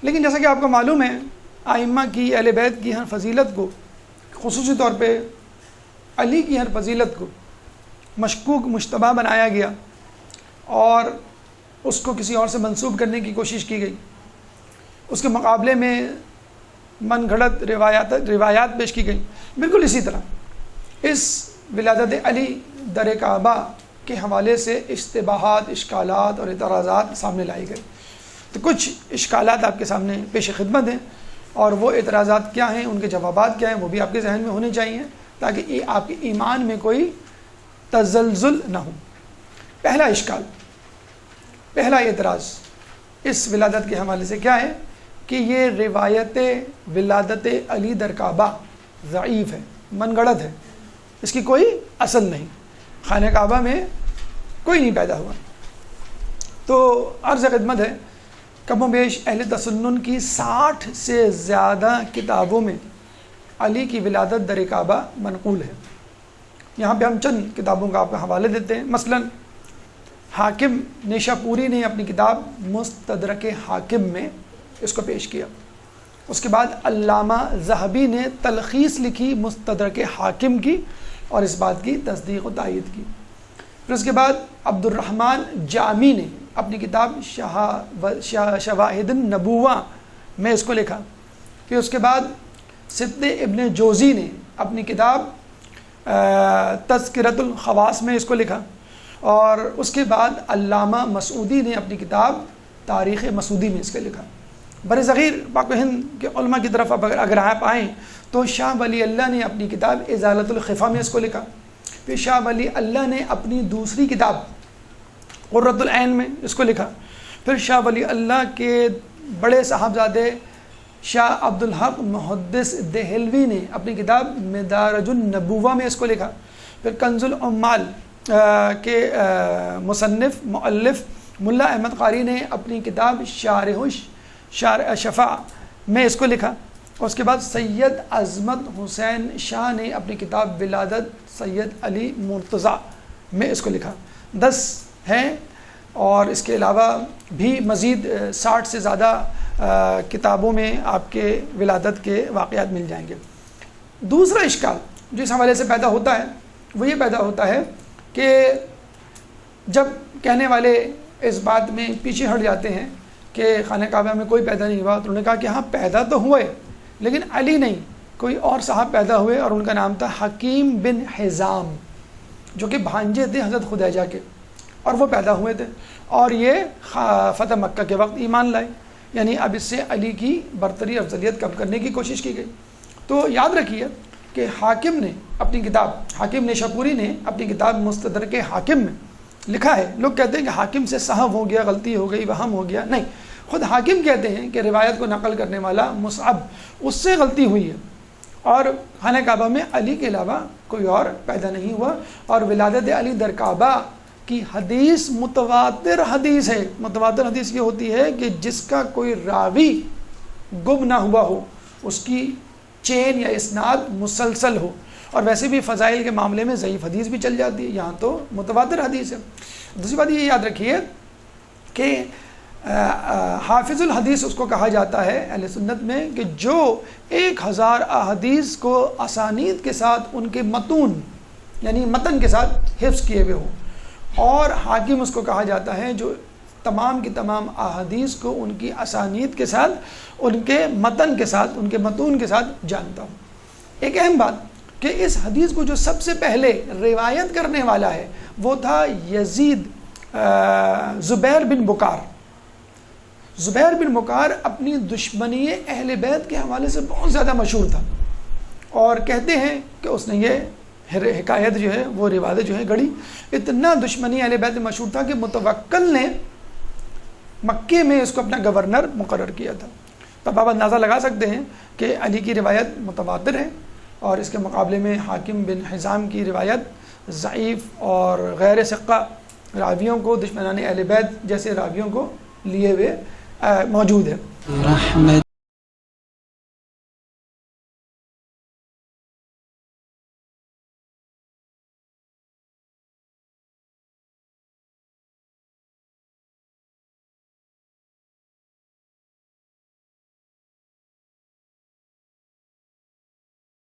لیکن جیسا کہ آپ کو معلوم ہے ائمہ کی اہل بیت کی ہر فضیلت کو، خصوصی طور پہ علی کی ہر فضیلت کو مشکوک مشتبہ بنایا گیا اور اس کو کسی اور سے منسوب کرنے کی کوشش کی گئی، اس کے مقابلے میں من گھڑت روایات پیش کی گئی۔ بالکل اسی طرح اس ولادت علی در کعبہ کے حوالے سے اشتباہات، اشکالات اور اعتراضات سامنے لائے گئے۔ تو کچھ اشکالات آپ کے سامنے پیش خدمت ہیں، اور وہ اعتراضات کیا ہیں، ان کے جوابات کیا ہیں، وہ بھی آپ کے ذہن میں ہونے چاہیے تاکہ آپ کے ایمان میں کوئی تزلزل نہ ہو۔ پہلا اشکال، پہلا اعتراض اس ولادت کے حوالے سے کیا ہے کہ یہ روایت ولادت علی در کعبہ ضعیف ہے، من گڑت ہے، اس کی کوئی اصل نہیں، خانہ کعبہ میں کوئی نہیں پیدا ہوا۔ تو عرض خدمت ہے کم و بیش اہل تسنن کی 60 سے زیادہ کتابوں میں علی کی ولادت در کعبہ منقول ہے۔ یہاں پہ ہم چند کتابوں کا آپ کا حوالے دیتے ہیں۔ مثلا حاکم نیشاپوری نے اپنی کتاب مستدرک حاکم میں اس کو پیش کیا۔ اس کے بعد علامہ ذہبی نے تلخیص لکھی مستدرک حاکم کی اور اس بات کی تصدیق و تائید کی۔ پھر اس کے بعد عبد الرحمن جامی نے اپنی کتاب شواہد النبوہ میں اس کو لکھا۔ پھر اس کے بعد سبط ابن جوزی نے اپنی کتاب تذکرۃ الخواص میں اس کو لکھا، اور اس کے بعد علامہ مسعودی نے اپنی کتاب تاریخ مسعودی میں اس کو لکھا۔ بر صغیر پاک و ہند کے علماء کی طرف اگر آپ آئیں تو شاہ ولی اللہ نے اپنی کتاب ازالۃ الخفا میں اس کو لکھا۔ پھر شاہ ولی اللہ نے اپنی دوسری کتاب قرۃ العین میں اس کو لکھا۔ پھر شاہ ولی اللہ کے بڑے صاحبزادے شاہ عبد الحق محدث دہلوی نے اپنی کتاب مدارج النبوہ میں اس کو لکھا۔ پھر کنز العمال کے مصنف مؤلف ملا احمد قاری نے اپنی کتاب شارح شفا میں اس کو لکھا۔ اور اس کے بعد سید عظمت حسین شاہ نے اپنی کتاب ولادت سید علی مرتضیٰ میں اس کو لکھا۔ 10 ہیں، اور اس کے علاوہ بھی مزید 60 سے زیادہ کتابوں میں آپ کے ولادت کے واقعات مل جائیں گے۔ دوسرا اشکال جو اس حوالے سے پیدا ہوتا ہے وہ یہ پیدا ہوتا ہے کہ جب کہنے والے اس بات میں پیچھے ہٹ جاتے ہیں کہ خانہ کعبہ میں کوئی پیدا نہیں ہوا، تو انہوں نے کہا کہ ہاں پیدا تو ہوئے لیکن علی نہیں، کوئی اور صاحب پیدا ہوئے، اور ان کا نام تھا حکیم بن حزام، جو کہ بھانجے تھے حضرت خدیجہ کے، اور وہ پیدا ہوئے تھے، اور یہ فتح مکہ کے وقت ایمان لائے۔ یعنی اب اس سے علی کی برتری افضلیت کم کرنے کی کوشش کی گئی۔ تو یاد رکھیے کہ حاکم نے اپنی کتاب، حاکم نیشاپوری نے اپنی کتاب مستدرک حاکم میں لکھا ہے، لوگ کہتے ہیں کہ حاکم سے سہو ہو گیا، غلطی ہو گئی، وہم ہو گیا، نہیں، خود حاکم کہتے ہیں کہ روایت کو نقل کرنے والا مصعب، اس سے غلطی ہوئی ہے، اور خانہ کعبہ میں علی کے علاوہ کوئی اور پیدا نہیں ہوا، اور ولادت علی در کعبہ کی حدیث متواتر حدیث ہے۔ متواتر حدیث یہ ہوتی ہے کہ جس کا کوئی راوی گم نہ ہوا ہو، اس کی چین یا اسناد مسلسل ہو، اور ویسے بھی فضائل کے معاملے میں ضعیف حدیث بھی چل جاتی ہے، یہاں تو متواتر حدیث ہے۔ دوسری بات یہ یاد رکھیے کہ حافظ الحدیث اس کو کہا جاتا ہے اہل سنت میں کہ جو 1000 احادیث کو اسانید کے ساتھ ان کے متون یعنی متن کے ساتھ حفظ کیے ہوئے ہوں، اور حاکم اس کو کہا جاتا ہے جو تمام کی تمام احادیث کو ان کی اسانید کے ساتھ، ان کے متن کے ساتھ، ان کے متون کے ساتھ جانتا ہوں۔ ایک اہم بات کہ اس حدیث کو جو سب سے پہلے روایت کرنے والا ہے وہ تھا یزید زبیر بن بکار۔ زبیر بن بکار اپنی دشمنی اہل بیت کے حوالے سے بہت زیادہ مشہور تھا، اور کہتے ہیں کہ اس نے یہ حکایت جو ہے وہ روایت جو ہے گڑی۔ اتنا دشمنی اہل بیت میں مشہور تھا کہ متوکل نے مکے میں اس کو اپنا گورنر مقرر کیا تھا۔ تب آپ اندازہ لگا سکتے ہیں کہ علی کی روایت متواتر ہے، اور اس کے مقابلے میں حاکم بن حزام کی روایت ضعیف اور غیر ثقہ راویوں کو، دشمنان اہل بیت جیسے راویوں کو لیے ہوئے موجود ہے۔